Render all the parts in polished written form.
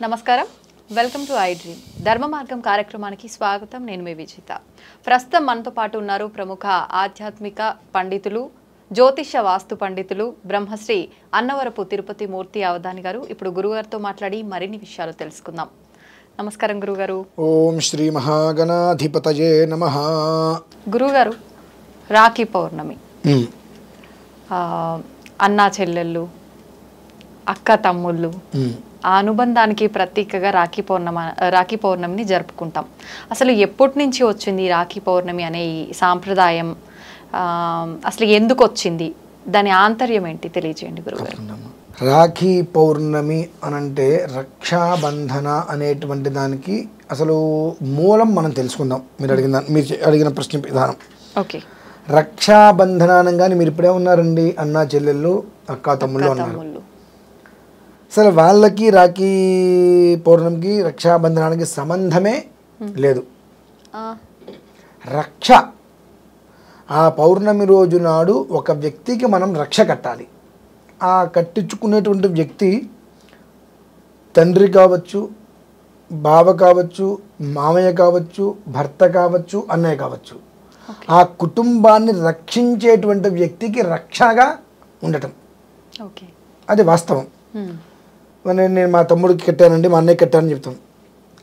నమస్కారం, welcome to I dream. ధర్మ మార్గం కార్యక్రమానికి స్వాగతం. నేను మీ విజిత. ప్రస్తుతం మనతో పాటు ఉన్నారు ప్రముఖ ఆధ్యాత్మిక పండితులు, జ్యోతిష వాస్తు పండితులు బ్రహ్మశ్రీ అన్నవరపు తిరుపతి మూర్తి అవధాని గారు. ఇప్పుడు గురుగారితో మాట్లాడి మరిన్ని విషయాలు తెలుసుకుందాం. నమస్కారం గురుగారు. ఓం శ్రీ మహాగణాధిపతయే నమః. గురుగారు, రాఖీ పౌర్ణమి, అన్నా చెల్లెళ్ళు, అక్క తమ్ముళ్ళు, ఆ అనుబంధానికి ప్రతీకగా రాఖీ పౌర్ణమిని జరుపుకుంటాం. అసలు ఎప్పటి నుంచి వచ్చింది రాఖీ పౌర్ణమి అనే ఈ సాంప్రదాయం? అసలు ఎందుకు వచ్చింది? దాని ఆంతర్యం ఏంటి తెలియజేయండి గురుగారు. రాఖీ పౌర్ణమి అనంటే రక్షాబంధన అనేటువంటి దానికి అసలు మూలం మనం తెలుసుకుందాం. మీరు అడిగిన ప్రశ్న విధానం. ఓకే. రక్షాబంధన అనగానే మీరు ఇప్పుడే ఉన్నారండి, అన్నా చెల్లెళ్ళు, అక్క తమ్ముళ్ళు అన్నారు. అసలు వాళ్ళకి రాఖీ పౌర్ణమికి రక్షాబంధనానికి సంబంధమే లేదు. రక్ష, ఆ పౌర్ణమి రోజు నాడు ఒక వ్యక్తికి మనం రక్ష కట్టాలి. ఆ కట్టించుకునేటువంటి వ్యక్తి తండ్రి కావచ్చు, బావ కావచ్చు, మామయ్య కావచ్చు, భర్త కావచ్చు, అన్నయ్య కావచ్చు. ఆ కుటుంబాన్ని రక్షించేటువంటి వ్యక్తికి రక్షగా ఉండటం, అది వాస్తవం. నేను మా తమ్ముడికి కట్టానండి, మా అన్నయ్యకి కట్టానని చెప్తాను,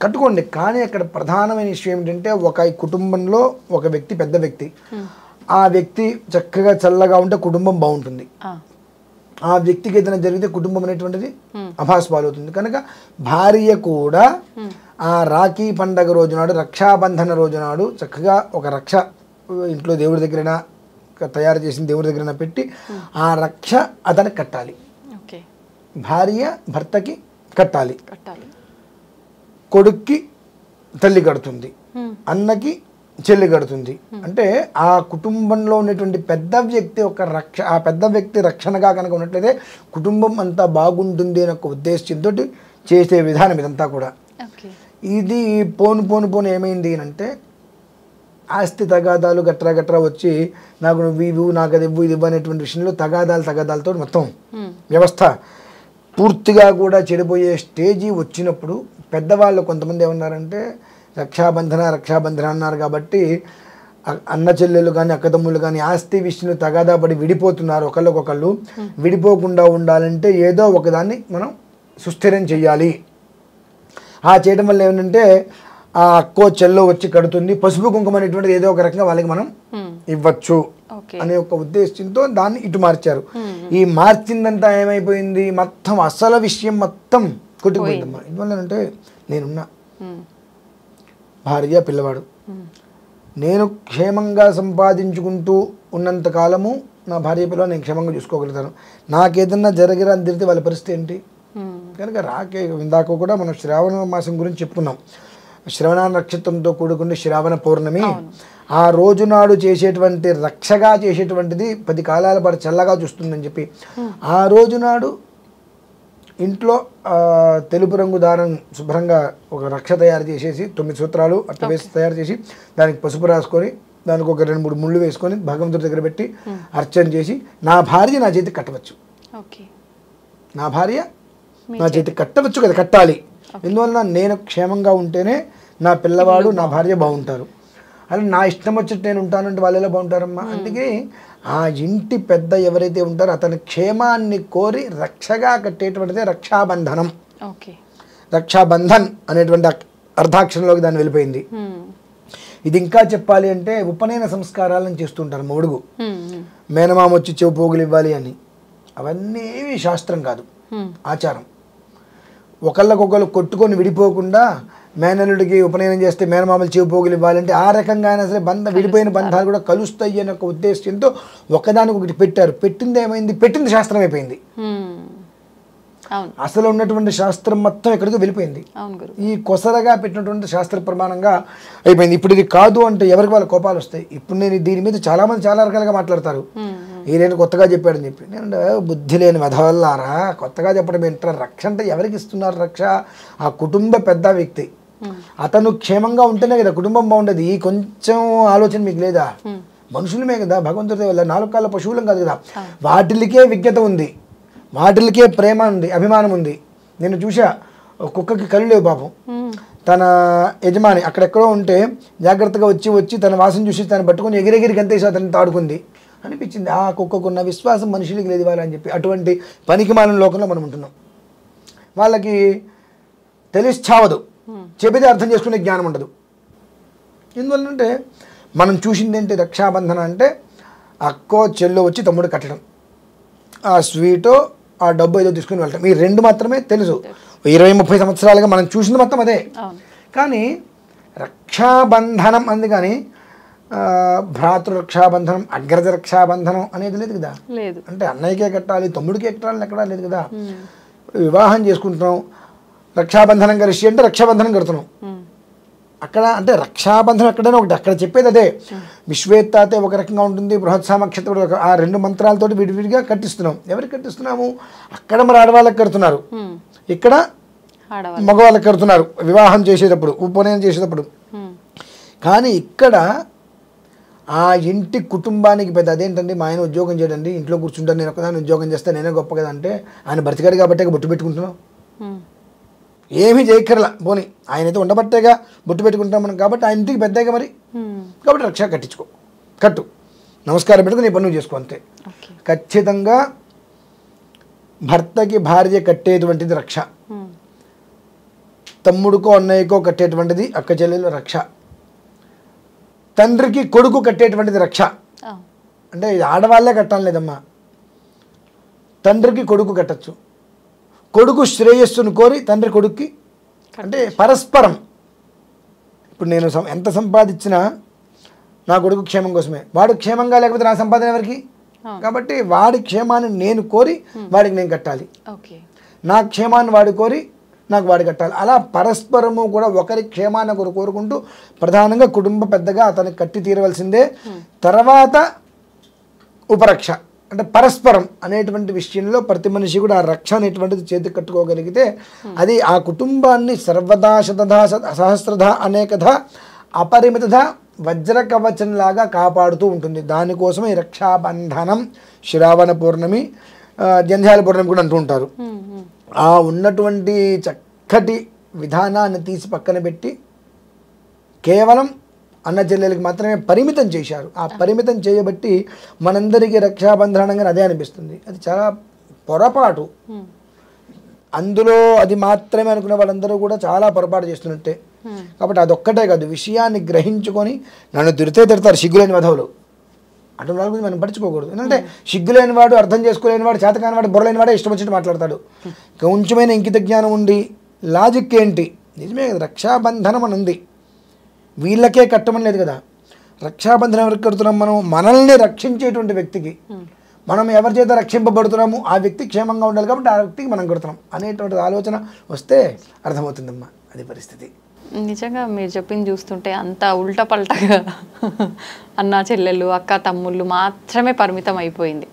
కట్టుకోండి. కానీ అక్కడ ప్రధానమైన విషయం ఏంటంటే, ఒక కుటుంబంలో ఒక వ్యక్తి, పెద్ద వ్యక్తి, ఆ వ్యక్తి చక్కగా చల్లగా ఉంటే కుటుంబం బాగుంటుంది. ఆ వ్యక్తికి ఏదైనా జరిగితే కుటుంబం అనేటువంటిది అభాస్పాలవుతుంది. కనుక భార్య కూడా ఆ రాఖీ పండగ రోజు నాడు, రక్షాబంధన రోజు నాడు చక్కగా ఒక రక్ష ఇంట్లో దేవుడి దగ్గరైనా తయారు చేసిన దేవుడి దగ్గరైనా పెట్టి ఆ రక్ష అతనికి కట్టాలి. భార్య భర్తకి కట్టాలి, కొడుక్కి తల్లి కడుతుంది, అన్నకి చెల్లి కడుతుంది. అంటే ఆ కుటుంబంలో ఉన్నటువంటి పెద్ద వ్యక్తి ఒక రక్ష, ఆ పెద్ద వ్యక్తి రక్షణగా కనుక ఉన్నట్లయితే కుటుంబం అంతా బాగుంటుంది అనే ఒక ఉద్దేశంతో చేసే విధానం ఇదంతా కూడా. ఇది పోను ఏమైంది అంటే, ఆస్తి తగాదాలు గట్రా వచ్చి నాకు నువ్వు ఇవ్వు, నాకు అది ఇవ్వు, ఇది ఇవ్వు అనేటువంటి విషయంలో తగాదాలతో మొత్తం వ్యవస్థ పూర్తిగా కూడా చెడిపోయే స్టేజీ వచ్చినప్పుడు పెద్దవాళ్ళు కొంతమంది ఏమన్నారంటే, రక్షాబంధన అన్నారు కాబట్టి అన్న చెల్లెలు కానీ అక్క తమ్ముళ్ళు కానీ ఆస్తి విషయంలో తగాదా పడి విడిపోతున్నారు. ఒకళ్ళకొకళ్ళు విడిపోకుండా ఉండాలంటే ఏదో ఒకదాన్ని మనం సుస్థిరం చెయ్యాలి. ఆ చేయడం వల్ల ఏమంటే, ఆ అక్కో చెల్లో వచ్చి కడుతుంది, పసుపు కుంకుమ అనేటువంటిది ఏదో ఒక రకంగా వాళ్ళకి మనం ఇవ్వచ్చు అనే ఒక ఉద్దేశంతో దాన్ని ఇటు మార్చారు. ఈ మార్చిందంతా ఏమైపోయింది, మొత్తం అసలు విషయం మొత్తం కొట్టుకుపోయిందమ్మా. ఇదివల్ల అంటే, నేనున్నా, భార్య పిల్లవాడు, నేను క్షేమంగా సంపాదించుకుంటూ ఉన్నంత కాలము నా భార్య పిల్లవాడు నేను క్షేమంగా చూసుకోగలుగుతాను. నాకేదన్నా జరిగిరా అని తిరిగితే వాళ్ళ పరిస్థితి ఏంటి? కనుక రాకే ఇందాక కూడా మనం శ్రావణ మాసం గురించి చెప్పుకున్నాం. శ్రవణ నక్షత్రంతో కూడుకునే శ్రావణ పౌర్ణమి, ఆ రోజు నాడు చేసేటువంటి రక్షగా చేసేటువంటిది 10 కాలాల పాటు చల్లగా చూస్తుందని చెప్పి ఆ రోజు నాడు ఇంట్లో తెలుపు రంగు దారం శుభ్రంగా ఒక రక్ష తయారు చేసేసి 9 సూత్రాలు అట్లా వేసి తయారు చేసి దానికి పసుపు రాసుకొని దానికి ఒక 2-3 ముళ్ళు వేసుకొని భగవంతుడి దగ్గర పెట్టి అర్చన చేసి నా భార్య నా చేతికి కట్టవచ్చు, నా భార్య నా చేతికి కట్టవచ్చు కదా, కట్టాలి. ఎందువల్ల నేను క్షేమంగా ఉంటేనే నా పిల్లవాడు నా భార్య బాగుంటారు. అలా నా ఇష్టం వచ్చేట్టు నేను ఉంటానంటే వాళ్ళు ఎలా బాగుంటారమ్మా? అందుకే ఆ ఇంటి పెద్ద ఎవరైతే ఉంటారో అతని క్షేమాన్ని కోరి రక్షగా కట్టేటువంటిదే రక్షాబంధనం. రక్షాబంధన్ అనేటువంటి అర్ధాక్షరంలోకి దాన్ని వెళ్ళిపోయింది. ఇది ఇంకా చెప్పాలి అంటే, ఉపనయన సంస్కారాలను చేస్తుంటారు. మొగుడుగు మేనమామ వచ్చి చెవు పోగులు ఇవ్వాలి అని, అవన్నీ శాస్త్రం కాదు, ఆచారం. ఒకళ్ళకొకళ్ళు కొట్టుకొని విడిపోకుండా మేనల్లుడికి ఉపనయనం చేస్తే మేనమామలు చెవి పోగులు ఇవ్వాలంటే ఆ రకంగా అయినా సరే విడిపోయిన బంధాలు కూడా కలుస్తాయి అనే ఒక ఉద్దేశంతో ఒకదానికి ఒకటి పెట్టారు. పెట్టింది ఏమైంది, పెట్టింది శాస్త్రం అయిపోయింది. అసలు ఉన్నటువంటి శాస్త్రం మొత్తం ఎక్కడికి వెళ్ళిపోయింది. ఈ కొసరగా పెట్టినటువంటి శాస్త్ర ప్రమాణంగా అయిపోయింది. ఇప్పుడు ఇది కాదు అంటే ఎవరికి వాళ్ళ కోపాలు వస్తాయి. ఇప్పుడు నేను దీని మీద చాలా మంది చాలా రకాలుగా మాట్లాడతారు. ఈయన కొత్తగా చెప్పాడని చెప్పి, నేను బుద్ధి లేని వెధవల్లారా, కొత్తగా చెప్పడం ఏంటారు? రక్ష అంటే ఎవరికి ఇస్తున్నారు రక్ష? ఆ కుటుంబ పెద్ద వ్యక్తి, అతను క్షేమంగా ఉంటేనే కదా కుటుంబం బాగుండేది. ఈ కొంచెం ఆలోచన మీకు లేదా? మనుషులమే కదా, భగవంతుడి వల్ల 4 కాళ్ళ పశువులం కాదు కదా. వాటికే విజ్ఞత ఉంది, వాటికే ప్రేమ ఉంది, అభిమానం ఉంది. నేను చూసా ఒక కుక్కకి కళ్ళు లేవు పాపం. తన యజమాని అక్కడెక్కడో ఉంటే జాగ్రత్తగా వచ్చి తన వాసన చూసి తను పట్టుకొని ఎగిరెగిరి గంతేసి అతన్ని తాడుకుంది అనిపించింది. ఆ కుక్కకున్న విశ్వాసం మనుషులకి లేదు వాళ్ళ అని చెప్పి. అటువంటి పనికిమాలిన లోకంలో మనం ఉంటున్నాం. వాళ్ళకి తెలిసి చావదు, చెబితే అర్థం చేసుకునే జ్ఞానం ఉండదు. ఎందువల్లంటే మనం చూసింది ఏంటి, రక్షాబంధన అంటే అక్కో చెల్లో వచ్చి తమ్ముడు కట్టడం, ఆ స్వీటో ఆ డబ్బు ఏదో తీసుకుని వెళ్ళటం, ఈ రెండు మాత్రమే తెలుసు. 20-30 సంవత్సరాలుగా మనం చూసింది మొత్తం అదే. కానీ రక్షాబంధనం అంది కానీ భ్రాతృ రక్షాబంధనం, అగ్రజ రక్షాబంధనం అనేది లేదు కదా. అంటే అన్నయ్యకే కట్టాలి, తమ్ముడికే కట్టాలని ఎక్కడా లేదు కదా. వివాహం చేసుకుంటున్నాం, రక్షాబంధనం కలిసి అంటే రక్షాబంధనం కడుతున్నాం. అక్కడ అంటే రక్షాబంధనం ఎక్కడైనా ఒకటి, అక్కడ చెప్పేది అదే. విశ్వేత్తాతే ఒక రకంగా ఉంటుంది, బృహత్సామక్షత్రుడు ఒక, ఆ 2 మంత్రాలతోటి విడివిడిగా కట్టిస్తున్నాం. ఎవరికి కట్టిస్తున్నాము? అక్కడ మరి ఆడవాళ్ళకి కడుతున్నారు, ఇక్కడ మగవాళ్ళకి కడుతున్నారు వివాహం చేసేటప్పుడు, ఉపనయనం చేసేటప్పుడు. కానీ ఇక్కడ ఆ ఇంటి కుటుంబానికి పెద్ద అదేంటండి, మా ఆయన ఉద్యోగం చేయడండి, ఇంట్లో కూర్చుంటాను, నేను ఒకదాన్ని ఉద్యోగం చేస్తే నేనే గొప్ప కదా అంటే, ఆయన బ్రతికాడు కాబట్టి బొట్టు పెట్టుకుంటున్నాం. ఏమీ చేయక్కర్లా, పోనీ ఆయన అయితే ఉండబట్టేగా బొట్టు పెట్టుకుంటాం మనం, కాబట్టి ఆయన ఇంటికి పెద్దగా మరి, కాబట్టి రక్ష కట్టించుకో, కట్టు, నమస్కారం పెట్టుకుని నీ పనులు చేసుకో అంతే. ఖచ్చితంగా భర్తకి భార్య కట్టేటువంటిది రక్ష, తమ్ముడికో అన్నయ్యకో కట్టేటువంటిది అక్క చెల్లెలు రక్ష, తండ్రికి కొడుకు కట్టేటువంటిది రక్ష. అంటే ఆడవాళ్ళే కట్టాలి లేదమ్మా, తండ్రికి కొడుకు కట్టచ్చు, కొడుకు శ్రేయస్సును కోరి తండ్రి కొడుక్కి, అంటే పరస్పరం. ఇప్పుడు నేను ఎంత సంపాదించినా నా కొడుకు క్షేమం కోసమే, వాడు క్షేమంగా లేకపోతే నా సంపాదన ఎవరికి? కాబట్టి వాడి క్షేమాన్ని నేను కోరి వాడికి నేను కట్టాలి, నా క్షేమాన్ని వాడు కోరి నాకు వాడు కట్టాలి. అలా పరస్పరము కూడా ఒకరి క్షేమాన్ని ఒకరు కోరుకుంటూ, ప్రధానంగా కుటుంబ పెద్దగా అతనికి కట్టి తీరవలసిందే. తర్వాత ఉపరక్ష అంటే పరస్పరం అనేటువంటి విషయంలో ప్రతి మనిషి కూడా ఆ రక్ష అనేటువంటిది చేతి కట్టుకోగలిగితే అది ఆ కుటుంబాన్ని సర్వదా శతధా సహస్రధ అనేకధ అపరిమితధ వజ్రకవచంలాగా కాపాడుతూ ఉంటుంది. దానికోసం ఈ రక్షాబంధనం, శ్రావణ పౌర్ణమి, జంధ్యాల పౌర్ణమి కూడా అంటూ ఉంటారు. ఆ ఉన్నటువంటి చక్కటి విధానాన్ని తీసి పక్కన పెట్టి కేవలం అన్న చెల్లెలకి మాత్రమే పరిమితం చేశారు. ఆ పరిమితం చేయబట్టి మనందరికీ రక్షాబంధనంగా అదే అనిపిస్తుంది. అది చాలా పొరపాటు. అందులో అది మాత్రమే అనుకునే వాళ్ళందరూ కూడా చాలా పొరపాటు చేస్తున్నట్టే. కాబట్టి అదొక్కటే కాదు, విషయాన్ని గ్రహించుకొని నన్ను తిడతారు సిగ్గులేని వధవులు, అటువంటి వాళ్ళ గురించి మనం పట్టించుకోకూడదు. ఎందుకంటే సిగ్గులేని వాడు, అర్థం చేసుకోలేని వాడు, చేతకాని వాడు, బుర్రలేని వాడే ఇష్టం వచ్చినట్టు మాట్లాడతాడు. కొంచెమైన ఇంకిత జ్ఞానం ఉండి లాజిక్ ఏంటి, నిజమే కదా రక్షాబంధనం అని ఉంది, వీళ్ళకే కట్టమని లేదు కదా. రక్షాబంధనం ఎవరికి కడుతున్నాం? మనం మనల్ని రక్షించేటువంటి వ్యక్తికి. మనం ఎవరి చేత రక్షింపబడుతున్నాము ఆ వ్యక్తి క్షేమంగా ఉండాలి కాబట్టి ఆ వ్యక్తికి మనం కడుతున్నాం అనేటువంటి ఆలోచన వస్తే అర్థమవుతుందమ్మా, అది పరిస్థితి. నిజంగా మీరు చెప్పింది చూస్తుంటే అంత ఉల్టా పల్టాగా అన్న చెల్లెళ్ళు, అక్క తమ్ముళ్ళు మాత్రమే పరిమితం అయిపోయింది.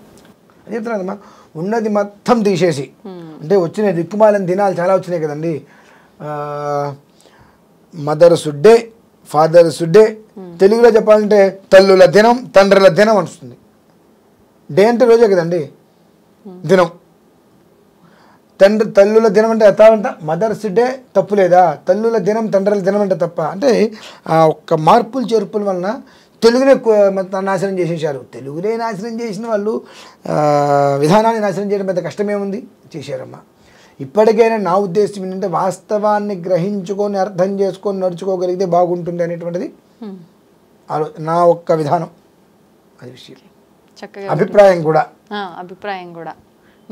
అది చెప్తున్నానమ్మా, ఉన్నది మొత్తం తీసేసి, అంటే వచ్చిన దిక్కుమాలని దినాలు చాలా వచ్చినాయి కదండి. మదర్స్ డే, ఫాదర్స్ డే, తెలుగులో చెప్పాలంటే తల్లుల దినం, తండ్రుల దినం అనిస్తుంది. డే అంటే రోజే కదండి, దినం. తల్లుల దినం అంటే ఎత్తాలంట, మదర్స్ డే తప్పు లేదా, తల్లుల దినం తండ్రుల దినం అంటే తప్ప. అంటే ఆ ఒక్క మార్పులు చేర్పుల వలన తెలుగునే నాశనం చేసేసారు. తెలుగునే నాశనం చేసిన వాళ్ళు విధానాన్ని నాశనం చేయడం పెద్ద కష్టమేముంది, చేశారమ్మా. ఇప్పటికైనా నా ఉద్దేశం ఏంటంటే వాస్తవాన్ని గ్రహించుకొని అర్థం చేసుకొని నడుచుకోగలిగితే బాగుంటుంది అనేటువంటిది నా ఒక్క విధానం. అది విషయం. చక్కగా అభిప్రాయం కూడా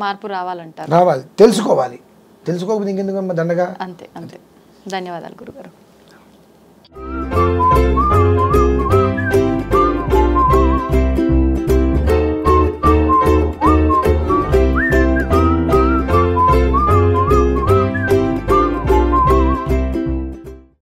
మార్పు రావాలంటారు. రావాలి, తెలుసుకోవాలి, తెలుసుకోకపోతే ఇంకెందుకు దండగా. అంతే. ధన్యవాదాలు గురుగారు.